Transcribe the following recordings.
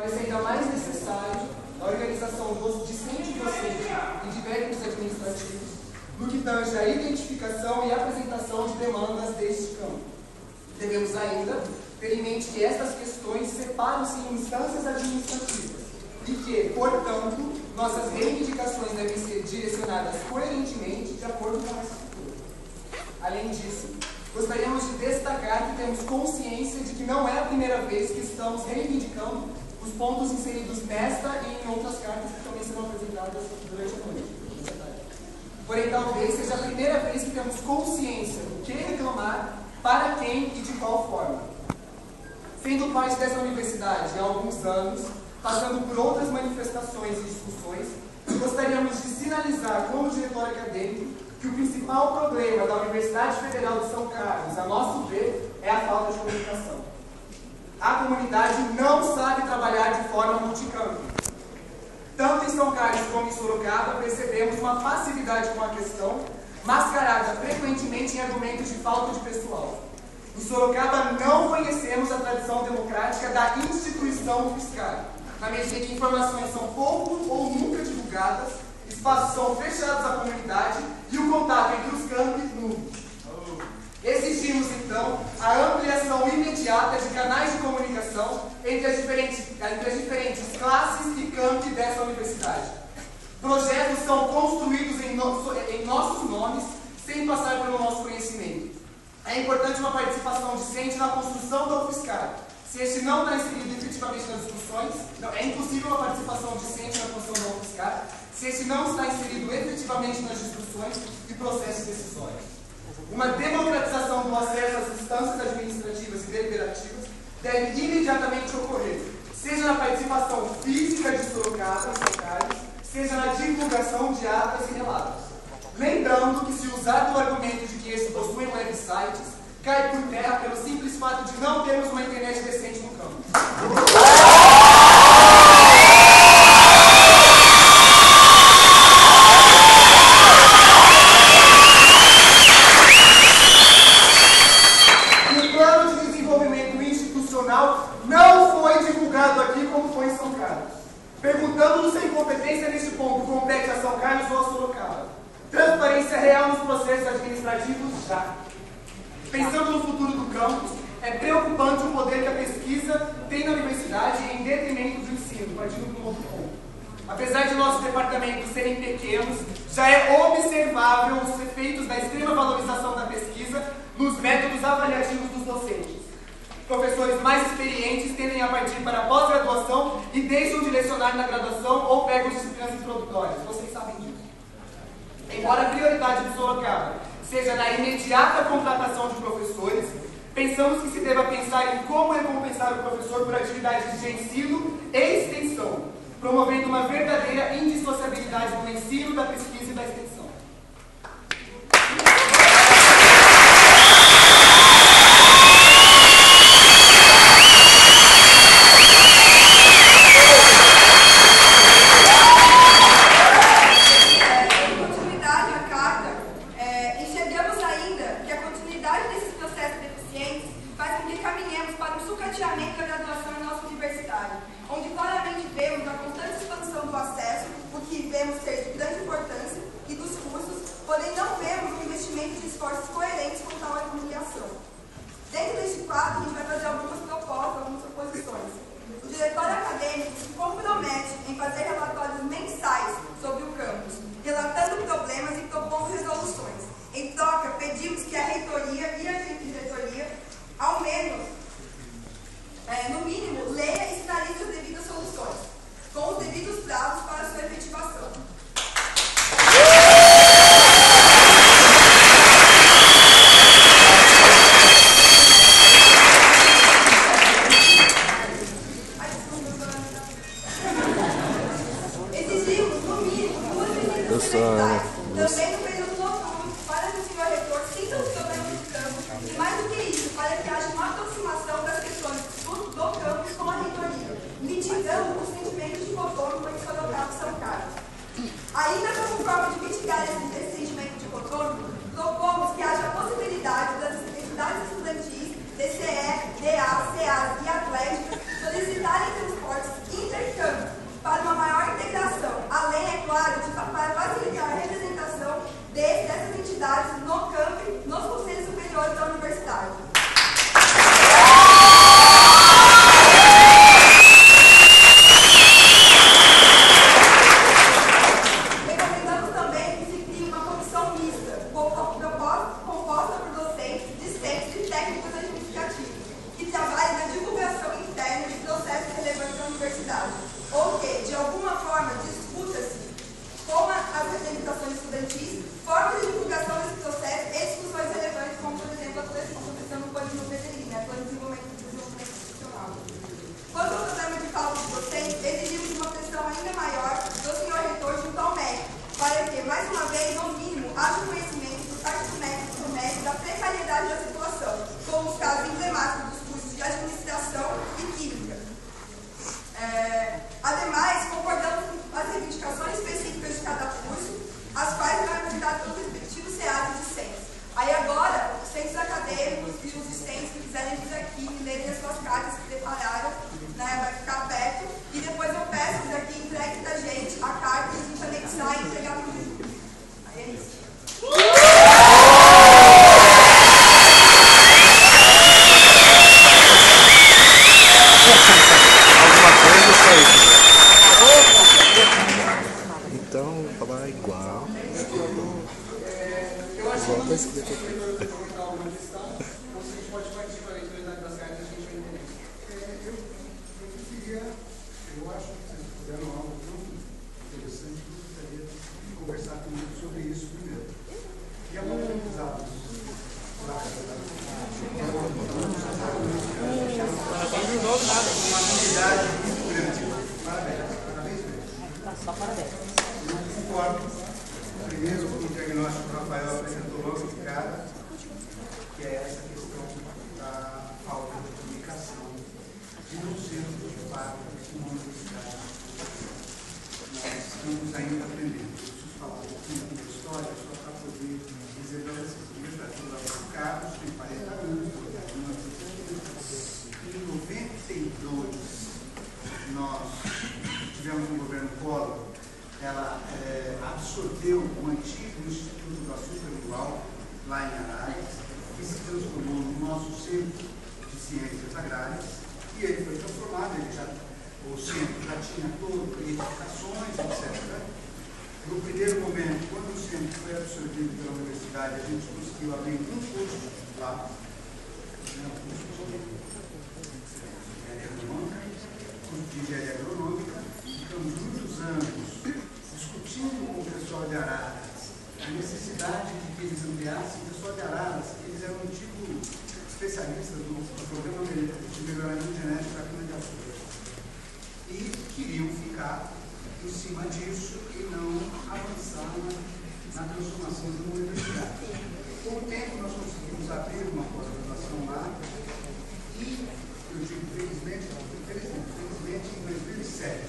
torna-se ainda mais necessário a organização dos discente-docente e de técnicos administrativos no que tange a identificação e apresentação de demandas deste campo. Devemos ainda ter em mente que estas questões separam-se em instâncias administrativas e que, portanto, nossas reivindicações devem ser direcionadas coerentemente de acordo com essa estrutura. Além disso, gostaríamos de destacar que temos consciência de que não é a primeira vez que estamos reivindicando os pontos inseridos nesta e em outras cartas que também serão apresentadas durante a noite. Porém, talvez seja a primeira vez que temos consciência do que reclamar, para quem e de qual forma. Sendo parte dessa universidade há alguns anos, passando por outras manifestações e discussões, gostaríamos de sinalizar como diretor acadêmico que o principal problema da Universidade Federal de São Carlos, a nosso ver, é a falta de comunicação. A comunidade não sabe trabalhar de forma multicampo. Tanto em São Carlos como em Sorocaba, percebemos uma passividade com a questão, mascarada frequentemente em argumentos de falta de pessoal. Em Sorocaba não conhecemos a tradição democrática da instituição fiscal, na medida que informações são pouco ou nunca divulgadas, espaços são fechados à comunidade e o contato entre os campos nulo. Exigimos, então, a ampliação imediata de canais de comunicação entre as diferentes classes e campi dessa universidade. Projetos são construídos em nossos nomes, sem passar pelo nosso conhecimento. É importante uma participação discente na construção da UFSCar. Se este não está inserido efetivamente nas discussões, é impossível a participação discente na construção da UFSCar, se este não está inserido efetivamente nas discussões e processos decisórios. Uma democratização do acesso às instâncias administrativas e deliberativas deve imediatamente ocorrer, seja na participação física de Sorocaba e São Carlos, seja na divulgação de atas e relatos. Lembrando que se usar do argumento de que estes possuem websites, cai por terra pelo simples fato de não termos uma internet decente no campo. O plano de desenvolvimento institucional não foi divulgado aqui como foi em São Carlos. Perguntando-nos se a incompetência neste ponto compete a São Carlos ou a Sorocaba. Transparência real nos processos administrativos já. Pensando no futuro do campus, é preocupante o poder que a pesquisa tem na universidade em detrimento do ensino, partindo para um outro ponto. Apesar de nossos departamentos serem pequenos, já é observável os efeitos da extrema valorização da pesquisa nos métodos avaliativos dos docentes. Professores mais experientes tendem a partir para a pós-graduação e deixam de lecionar na graduação ou pegam disciplinas introdutórias. Vocês sabem disso. Embora a prioridade do Sorocaba seja na imediata contratação de professores, pensamos que se deva pensar em como recompensar o professor por atividades de ensino e extensão, promovendo uma verdadeira indissociabilidade do ensino, da pesquisa e da extensão. DCE, DA, CEAS e Atlética solicitarem transportes acho que vocês fizeram algo tão interessante que eu gostaria de conversar comigo sobre isso primeiro. E é um aprendizado. Uma habilidade muito grande. Parabéns mesmo. Só parabéns. Eu concordo, primeiro, com o diagnóstico que o Rafael apresentou logo de cara, que é essa questão da falta de comunicação de não ser preocupado com uma universidade. Nós estamos ainda aprendendo. Eu preciso falar um pouquinho da história, só para poder dizer para vocês. A literatura do Carlos tem 40 anos, em 92 nós tivemos um governo Collor, ela absorveu o antigo Instituto do Açúcar Igual, lá em Araras, que se transformou no nosso Centro de Ciências Agrárias, e ele foi transformado, o centro já tinha todo edificações, etc. No primeiro momento, quando o centro foi absorvido pela universidade, a gente conseguiu abrir um curso lá, de engenharia agronômica, ficamos muitos anos discutindo com o pessoal de Araras a necessidade de que eles ampliassem. O pessoal de Araras, eles eram um tipo especialista do programa de melhoramento genético da cana-de-açúcar e queriam ficar em cima disso e não avançar na transformação de uma universidade. Com o tempo nós conseguimos abrir uma pós-graduação lá e, eu digo felizmente, em 2007.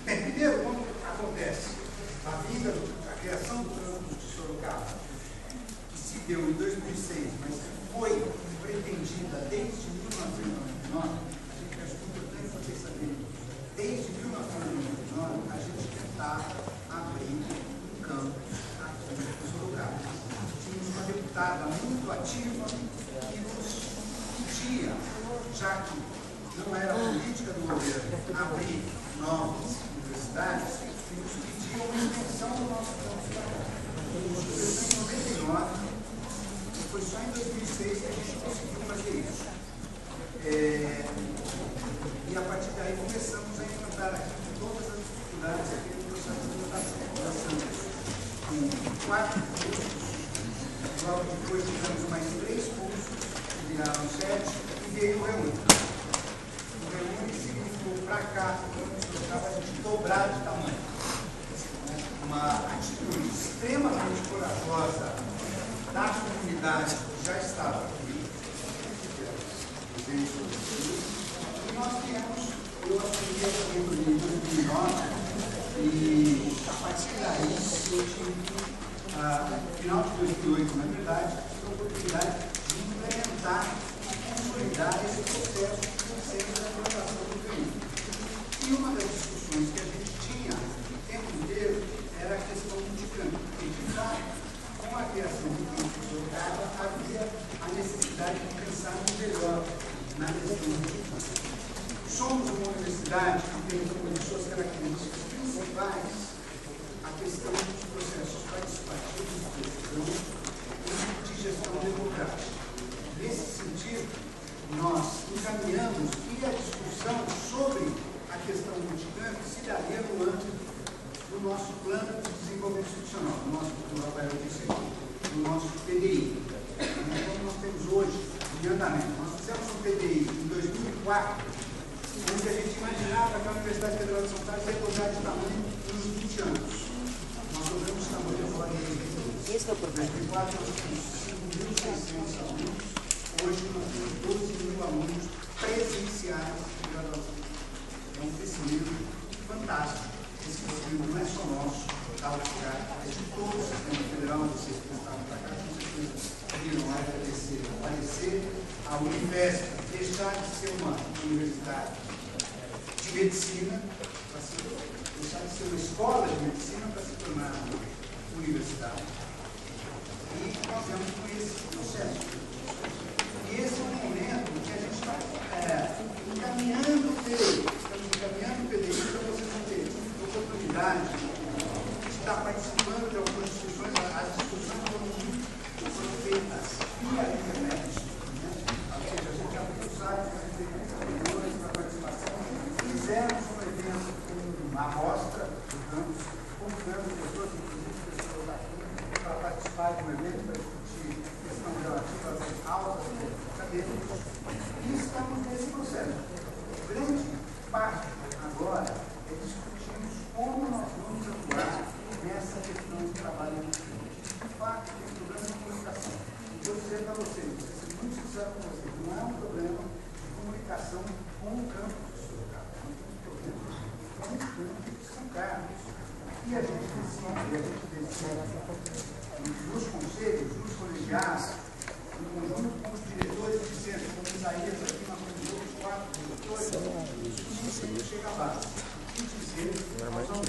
Primeiro, quando acontece a criação do campus de Sorocaba, que se deu em 2006, mas foi pretendida desde 1999, a gente acha importante vocês saberem, desde 1999 a gente tentava abrir um campus aqui em Sorocaba. Tínhamos uma deputada muito ativa que nos pedia, já que não era a política do governo abrir novas universidades, nos pediam uma extensão do nosso campus de trabalho. Isso começou em 99, e foi só em 2006 que a gente conseguiu fazer isso. E a partir daí começamos a enfrentar aqui todas as dificuldades aqui no processo de votação. Com 4 cursos, logo depois tivemos mais 3 cursos, que viraram 7, e veio o reúno. Significou para cá, quando a gente dobrar de tamanho. Uma atitude extremamente corajosa da comunidade que já estava aqui, e nós viemos, eu assumi a diretoria em 2009, e a partir daí, eu tive, no final de 2008, na verdade, tive a oportunidade de implementar e consolidar esse processo sempre da implantação do período. E uma das discussões que a gente tinha o tempo inteiro era a questão do campo. E, de fato, com a criação do campo de Sorocaba, havia a necessidade de pensar melhor na questão do campo. Somos uma universidade que tem como de suas características principais a questão dos processos participativos de decisão e de gestão democrática. Nesse sentido, nós encaminhamos e a discussão sobre a questão do multicampo se daria no âmbito do nosso plano de desenvolvimento institucional, do nosso, do Rafael disse aqui, do nosso PDI. Como nós temos hoje em andamento. Nós fizemos um PDI em 2004, onde a gente imaginava que a Universidade Federal de São Carlos ia dobrar de tamanho nos 20 anos. Nós dobramos de tamanho agora em 2022. Esse é o problema. Em 2004 nós temos 5.600 alunos. Hoje nós temos 12.000 alunos presenciais de graduação. É um crescimento fantástico. Esse crescimento não é só nosso, da UFCA, é de todo o sistema federal. Vocês que estavam para cá, com certeza viram agradecer, aparecer a Unifesp, deixar de ser uma universidade de medicina, deixar de ser uma escola de medicina para se tornar uma universidade. E nós vemos com esse processo. E esse é um momento que a gente está encaminhando o PDI. Estamos encaminhando o PDI para vocês vão ter oportunidade de estar participando de algumas discussões. As discussões foram feitas via internet. Ou seja, a gente abriu o site para participação. Fizemos um evento com uma amostra do campus, convidando pessoas, inclusive pessoas aqui, para participar de um evento, para discutir questão relativa às aulas acadêmicas. E estamos nesse processo. Grande parte agora é discutirmos como nós vamos atuar nessa questão de trabalho em equipe. De fato, tem um problema de comunicação. E vou dizer para vocês, vou ser muito sincero com vocês, não é um problema de comunicação com o campus de Sorocaba. Nós temos problemas com o campus de São Carlos. E a gente decide, nos conselhos, nos colegiados, em conjunto com os diretores de centro, como o Isaías aqui, nós temos outros 4 diretores, e chega lá. E dizer, nós vamos